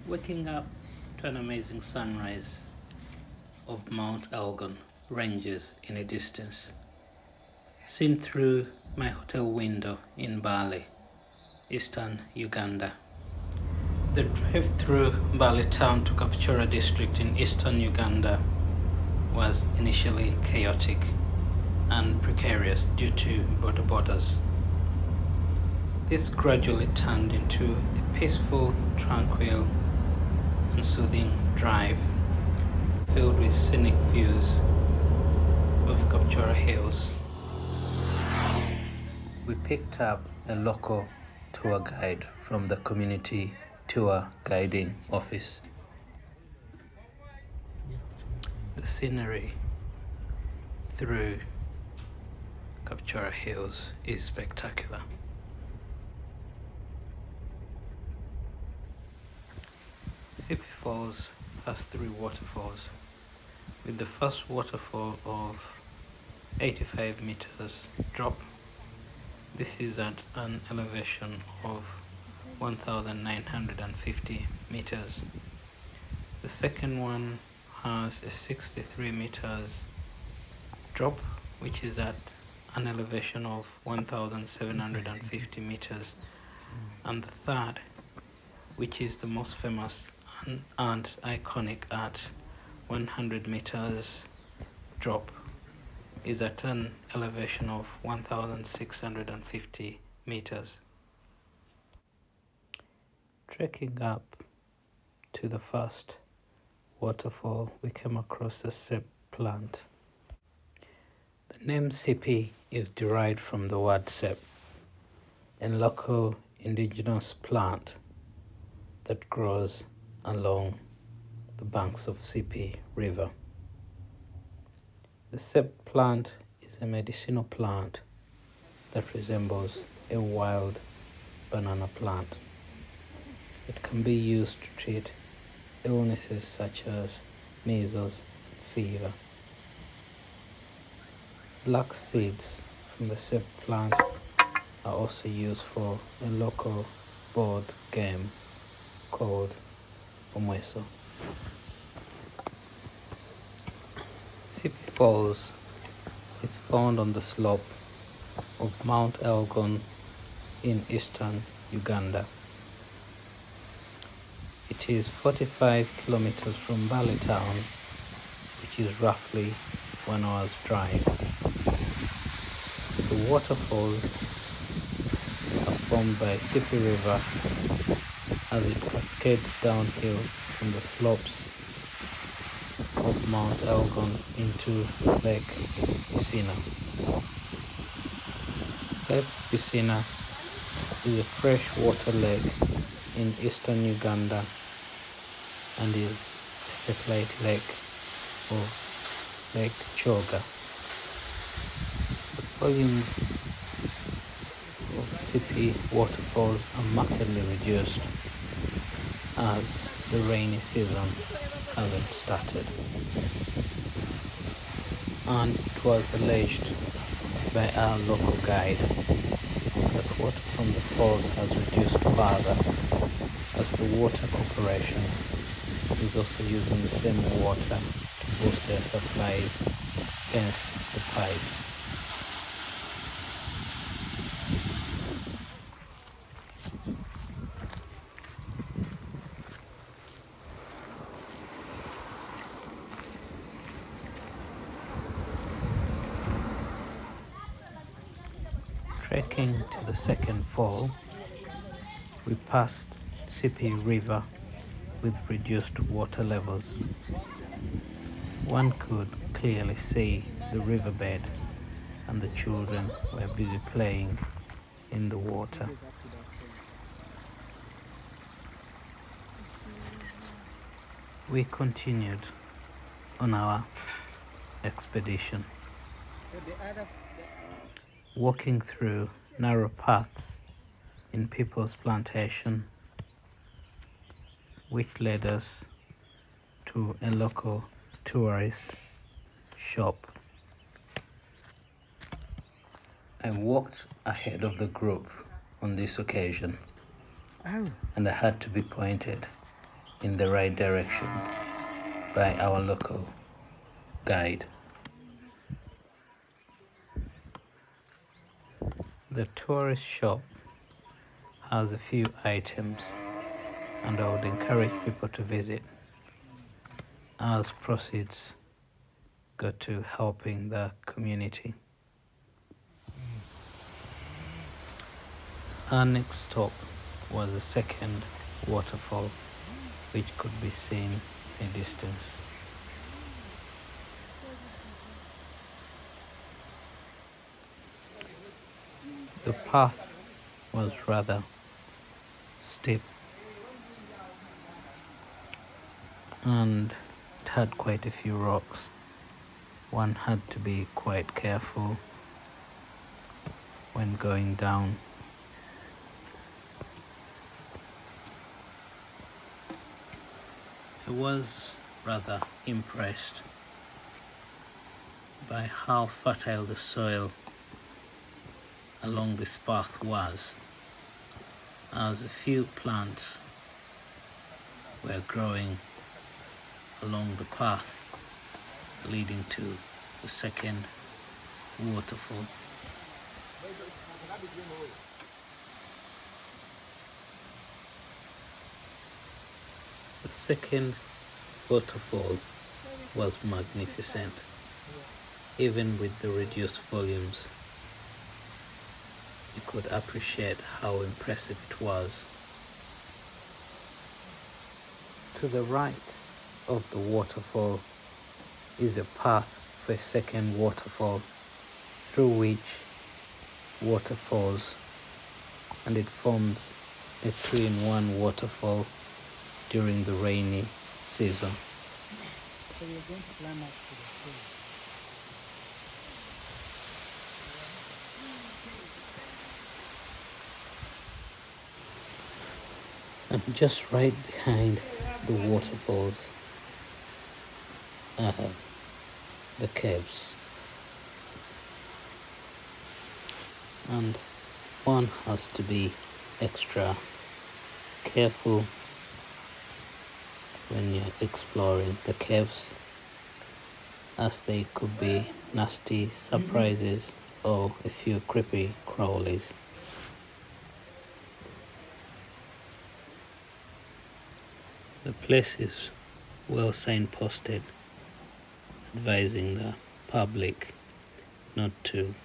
Waking up to an amazing sunrise of Mount Elgon ranges in a distance, seen through my hotel window in Bali, eastern Uganda. The drive through Bali town to Kapchorwa district in eastern Uganda was initially chaotic and precarious due to border borders. This gradually turned into a peaceful, tranquil, and soothing drive filled with scenic views of Kapchorwa hills. We picked up a local tour guide from the community tour guiding office. The scenery through Kapchorwa hills is spectacular. Sipi Falls has three waterfalls, with the first waterfall of 85 meters drop. This is at an elevation of 1,950 meters. The second one has a 63 meters drop, which is at an elevation of 1,750 meters. And the third, which is the most famous and iconic at 100 meters drop, is at an elevation of 1,650 meters. Trekking up to the first waterfall, we came across a Sebei plant. The name Sipi is derived from the word Sebei, a local indigenous plant that grows along the banks of Sipi River. The Sebei plant is a medicinal plant that resembles a wild banana plant. It can be used to treat illnesses such as measles, fever. Black seeds from the Sebei plant are also used for a local board game called Omweso. Sipi Falls is found on the slope of Mount Elgon in eastern Uganda. It is 45 kilometers from Bali town, which is roughly 1 hour's drive. The waterfalls are formed by Sipi River as it cascades downhill from the slopes of Mount Elgon into Lake Bisina. Lake Bisina is a freshwater lake in eastern Uganda and is a satellite lake of Lake Choga. The volumes of Sipi waterfalls are markedly reduced as the rainy season hasn't started, and it was alleged by our local guide that water from the falls has reduced further as the water corporation is also using the same water to boost their supplies, hence the pipes. Trekking to the second fall, we passed Sipi River with reduced water levels. One could clearly see the riverbed and the children were busy playing in the water. We continued on our expedition, walking through narrow paths in people's plantation, which led us to a local tourist shop. I walked ahead of the group on this occasion, and I had to be pointed in the right direction by our local guide. The tourist shop has a few items and I would encourage people to visit as proceeds go to helping the community. Our next stop was a second waterfall which could be seen in a distance. The path was rather steep and it had quite a few rocks. One had to be quite careful when going down. I was rather impressed by how fertile the soil along this path was, as a few plants were growing along the path leading to the second waterfall. The second waterfall was magnificent, even with the reduced volumes. You could appreciate how impressive it was. To the right of the waterfall is a path for a second waterfall through which water falls, and it forms a 2-in-1 waterfall during the rainy season. So we are going to climb up to the pool. And just right behind the waterfalls are the caves. And one has to be extra careful when you're exploring the caves, as they could be nasty surprises or a few creepy crawlies. The place is well signposted, advising the public not to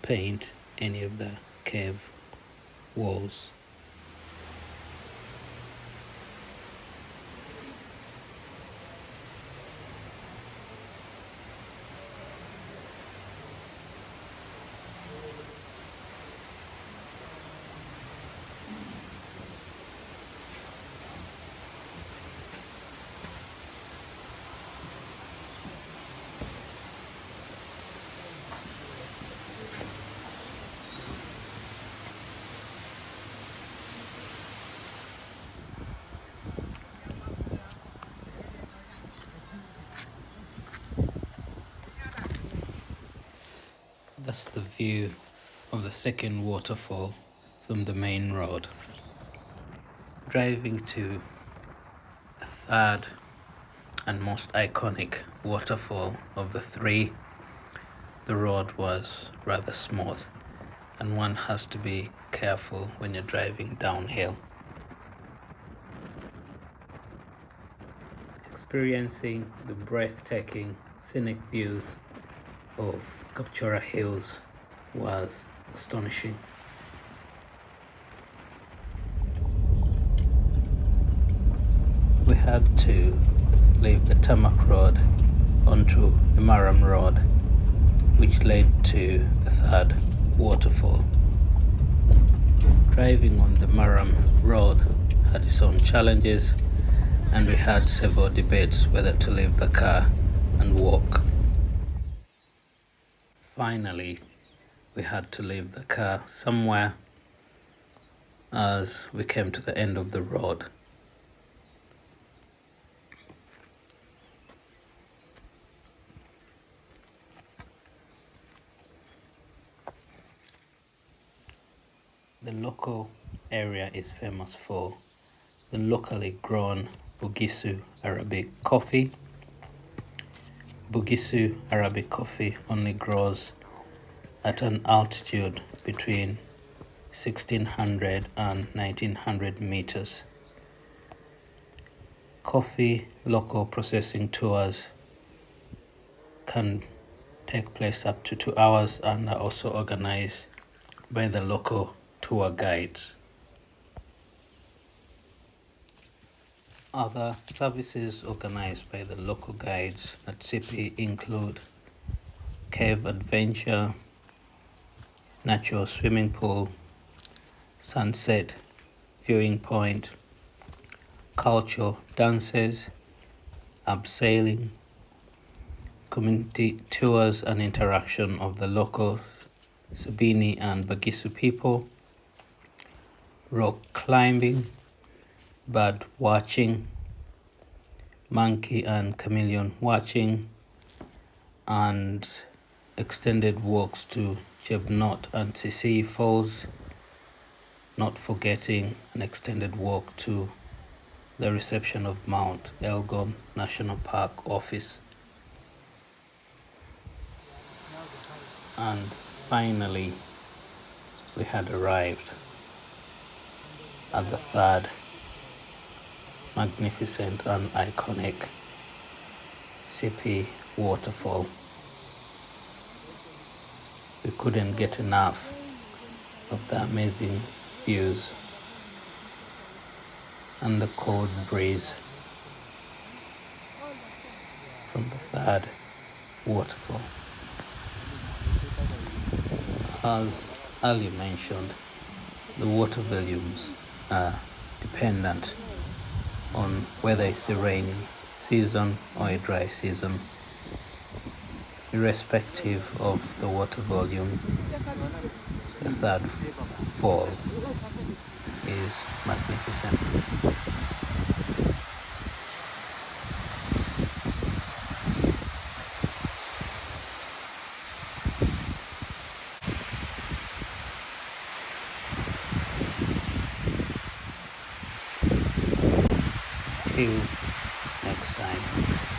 paint any of the cave walls. That's the view of the second waterfall from the main road. Driving to a third and most iconic waterfall of the three, the road was rather smooth, and one has to be careful when you're driving downhill. Experiencing the breathtaking scenic views of Kapchorwa Hills was astonishing. We had to leave the tarmac road onto the Maram road, which led to the third waterfall. Driving on the Maram road had its own challenges, and we had several debates whether to leave the car and walk. Finally, we had to leave the car somewhere as we came to the end of the road. The local area is famous for the locally grown Bugisu Arabic coffee. Bugisu Arabic coffee only grows at an altitude between 1600 and 1900 meters. Coffee local processing tours can take place up to 2 hours and are also organized by the local tour guides. Other services organized by the local guides at Sipi include cave adventure, natural swimming pool, sunset viewing point, cultural dances, abseiling, community tours and interaction of the local Sebei and Bugisu people, rock climbing, bird watching, monkey and chameleon watching, and extended walks to Jebnot and Sisi Falls, not forgetting an extended walk to the reception of Mount Elgon National Park office. And finally, we had arrived at the third magnificent and iconic Sipi waterfall. We couldn't get enough of the amazing views and the cold breeze from the third waterfall. As earlier mentioned, the water volumes are dependent on whether it's a rainy season or a dry season. Irrespective of the water volume, the third fall is magnificent. Till next time.